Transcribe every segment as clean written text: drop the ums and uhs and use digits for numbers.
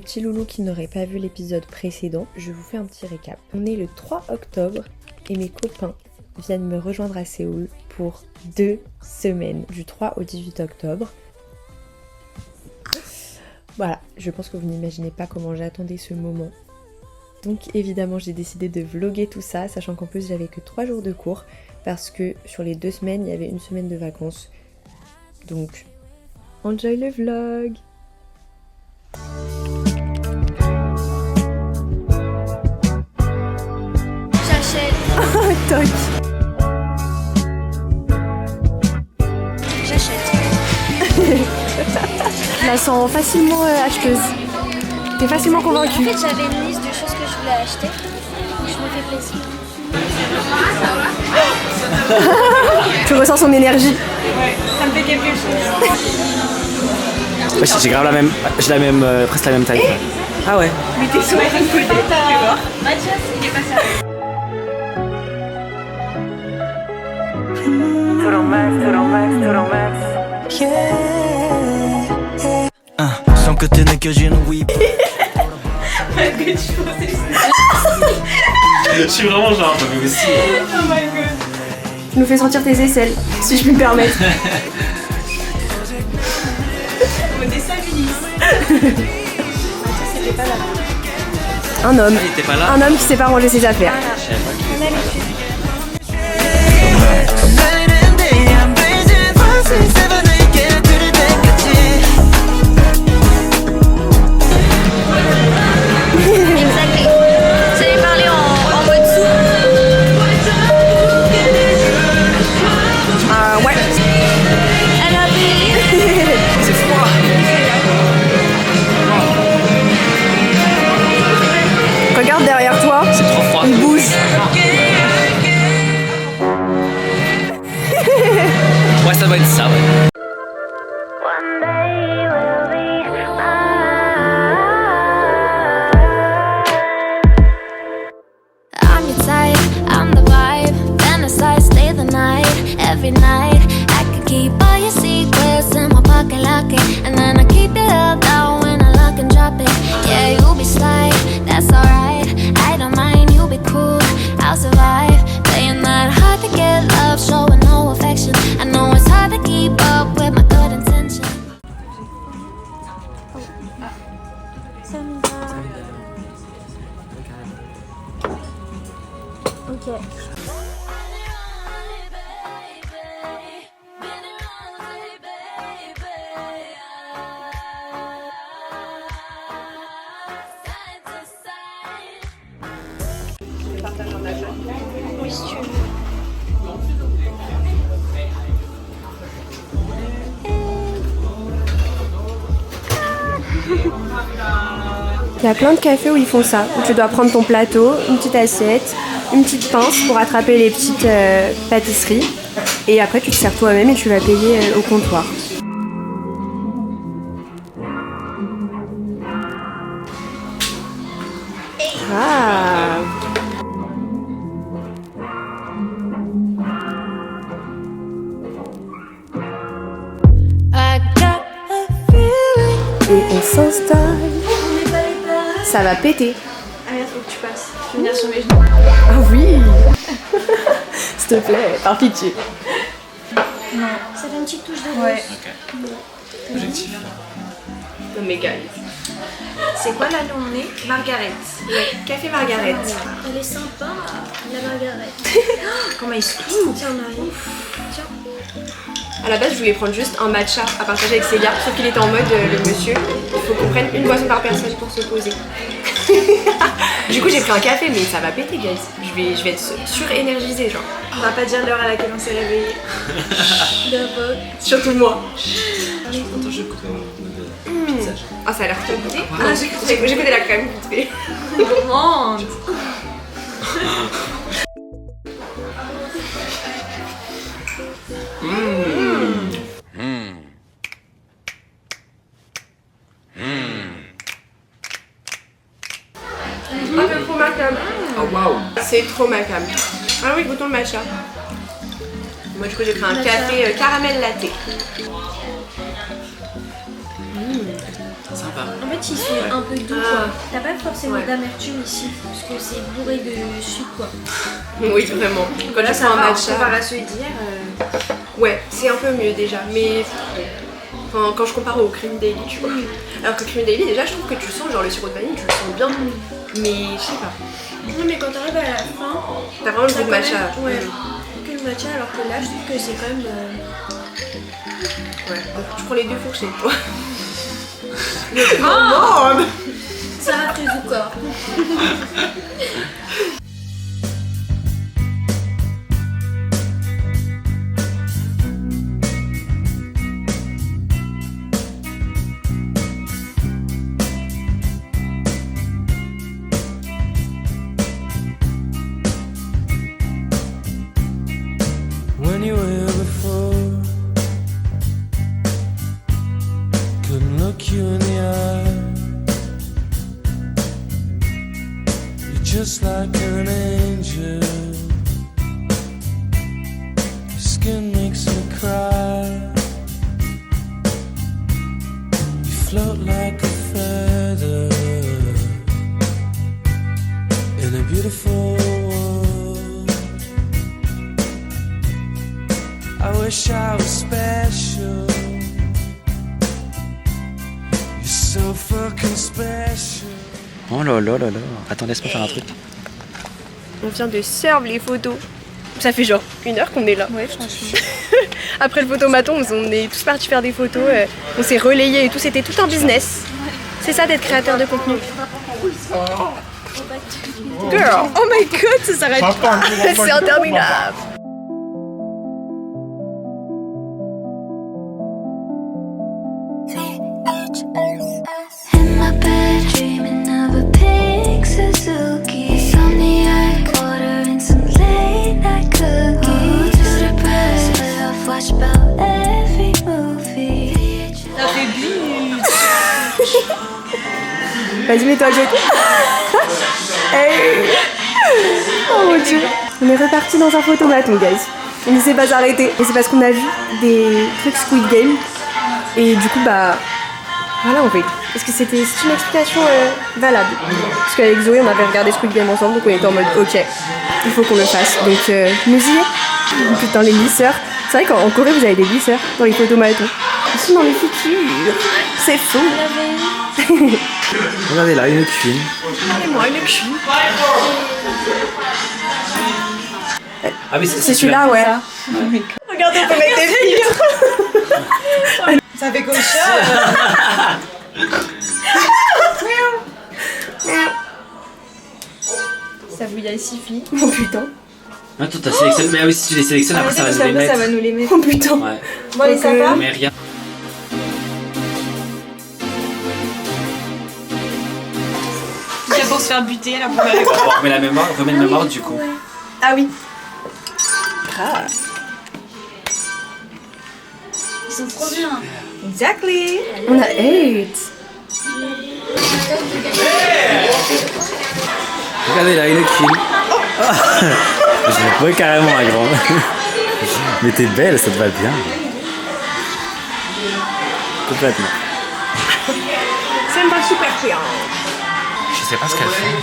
mes petits loulous qui n'auraient pas vu l'épisode précédent, je vous fais un petit récap. On est le 3 octobre et mes copains viennent me rejoindre à Séoul pour 2 semaines, du 3 au 18 octobre. Voilà, je pense que vous n'imaginez pas comment j'attendais ce moment. Donc évidemment j'ai décidé de vlogger tout ça, sachant qu'en plus j'avais que 3 jours de cours, parce que sur les 2 semaines, il y avait 1 semaine de vacances. Donc, enjoy le vlog! J'achète. Toc! J'achète. Je la sens facilement acheteuse. T'es facilement En convaincue. fait, j'avais une liste de choses que je voulais acheter. Je me fais plaisir. Tu ressens son énergie. Ouais, ça me fait quelque chose. Ouais, j'ai grave la même, presque la même taille. Ah ouais. Mais t'es sur un côté, tu vois. Mathias, il est passé Sans que t'es né que j'ai une whip. Je suis vraiment genre, mais aussi. Oh my god. Tu nous fais sentir tes aisselles, si je puis me permettre. On déstabilise. C'était pas là. Un homme. Il était pas là. Un homme qui sait pas ranger ses affaires. On a l'habitude. Exactement. J'allais parler en mode sous. Ouais. Elle a payé. C'est froid. Regarde derrière toi, C'est trop froid. il bouge. Ouais, ça doit être ça, ouais. I'm your type, I'm the vibe. Fantasize, stay the night, every night. I could keep all your secrets in my pocket, lock it. And then I keep it held down when I lock and drop it. Yeah, you'll be slight, that's alright. I don't mind, you'll be cool, I'll survive. Playing that hard to get love, showing no affection. I know it's hard to keep up with my good intentions. Ok. Oui, si tu veux. Il y a plein de cafés où ils font ça, où tu dois prendre ton plateau, une petite assiette, une petite pince pour attraper les petites pâtisseries. Et après tu te sers toi-même et tu vas payer au comptoir. Ah. I got a feeling. Et on s'installe. Ça va péter. Allez, faut que tu passes. Je vais venir sur mes genoux. Ah oui. S'il te plaît, par pitié. Non. Ça fait une petite touche de rose. Objectif. Non mais guys. C'est quoi là où on est? Margaret. Café Margaret. Elle est sympa, la Margaret. Comment il se trouve? Tiens, on arrive. Tiens. À la base, je voulais prendre juste un matcha à partager avec Célia, sauf qu'il était en mode le monsieur, il faut qu'on prenne une boisson par personne pour se poser. Du coup, j'ai pris un café, mais ça va péter, guys. Je vais être surénergisée, genre. On va pas dire l'heure à laquelle on s'est réveillé. D'abord. Surtout moi. Attends, je coupe mon pizza. Ah, ça a l'air top. Ah, j'ai goûté la crème, vite fait. Gourmande. Ah, c'est trop ma cam. Oh waouh. C'est trop ma cam. Ah oui, goûtons le matcha. Moi, du coup, j'ai pris un café caramel latte. Sympa. En fait, il fait un peu doux quoi. T'as pas forcément d'amertume ici, parce que c'est bourré de sucre quoi. Oui, vraiment. Quand Là, tu ça prends un va, matcha. comparé à celui d'hier. Ouais, c'est un peu mieux déjà, mais enfin, quand je compare au cream daily, tu vois. Alors que le cream daily, déjà, je trouve que tu le sens, genre le sirop de vanille, tu le sens bien, mais je sais pas. Non, mais quand t'arrives à la fin, T'as vraiment le goût de matcha. Ouais, que le matcha, alors que là, je trouve que c'est quand même. Ouais, donc tu prends les deux fourchettes, toi. Ça va très doux quoi. When you were before, couldn't look you in the eye. You're just like an angel. Your skin makes me cry. You float like a feather in a beautiful world. I wish I was special. You're so fucking special. Oh là là là là. Attends, laisse-moi faire un truc. On vient de serve les photos. Ça fait genre 1 heure qu'on est là. Ouais, franchement. Après le photomaton, on est tous partis faire des photos. On s'est relayés et tout. C'était tout un business. C'est ça d'être créateur de contenu. Girl, oh my god, ça s'arrête pas. C'est interminable. In my bed, dreaming of a pink Suzuki. Insomniac, ordering some late night cookies. Too depressed, but I've watched about every movie. Vas-y, mets-toi à côté. Hey. Oh mon dieu. On est reparti dans un photomaton, guys. On ne sait pas s'arrêter. Et c'est parce qu'on a vu des trucs Squid Game. Et du coup, bah. Voilà, on fait. Parce que c'est une explication valable. Parce qu'avec Zoé, on avait regardé Squid Game ensemble, donc on était en mode ok, il faut qu'on le fasse. Donc, nous y est. Putain, les lisseurs. C'est vrai qu'en Corée, vous avez des lisseurs dans les photomatons. Ils sont dans le futur. C'est fou. Regardez là, une cuine. Moi, une cul. Ah oui, C'est celui-là, ouais. Regardez, on peut mettre des filles. Ça fait comme ça. Ça vous y a 6 filles. Oh putain. Attends, t'as sélectionné. Mais ah oui, si tu les sélectionnes, après ça va nous les mettre. Ça va nous les mettre. Oh putain. Ouais. Bon, allez, ça va. Mais rien. C'est pour se faire buter là. Pour On remet la mémoire, remets le mémoire du coup. Ah oui. Ils sont trop bien. Exactly. On a 8. Regardez là, une cuine. Je l'ai trouvé carrément à grande. Mais t'es belle, ça te va bien. Complètement. C'est pas super bien. Je sais pas ce qu'elle fait.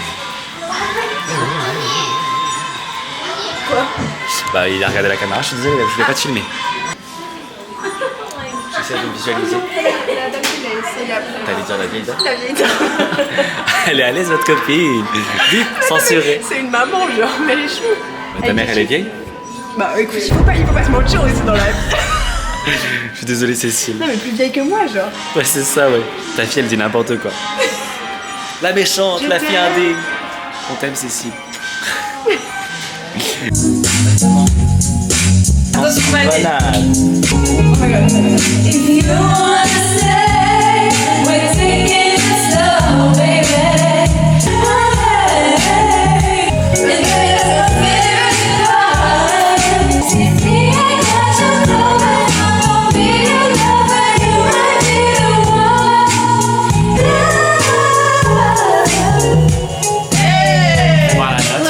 Quoi? Bah, il a regardé la caméra, je suis désolé, je voulais pas te filmer. J'essaie de me visualiser. T'allais dire la vieille dame? La vieille dame. Elle est à l'aise, votre copine. Vite, censurée. C'est une maman, genre, mais elle est chou. Ta mère, elle est vieille? Bah écoute, il faut pas se mentir aussi dans la vie. Je suis désolé, Cécile. Non, mais plus vieille que moi, genre. Ouais, c'est ça, ouais. Ta fille, elle dit n'importe quoi. La méchante, la fille indigne. On t'aime, Cécile. Voilà. Voilà la note, je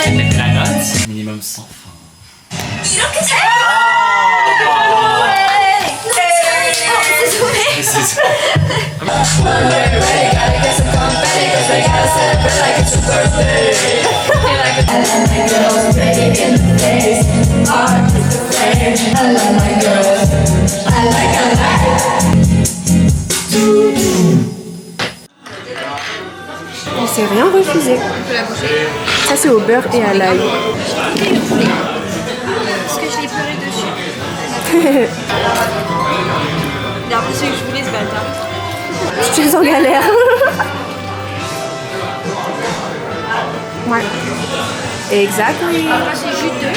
vais la note. Minimum 100 francs. C'est sauvé. C'est ça. On s'est rien refusé. Ça c'est au beurre et à l'ail. Parce que je l'ai pleuré dessus. Et après, celui que je voulais, ce bâtard. Je suis en galère. Ouais. Exactement. Après, c'est juteux.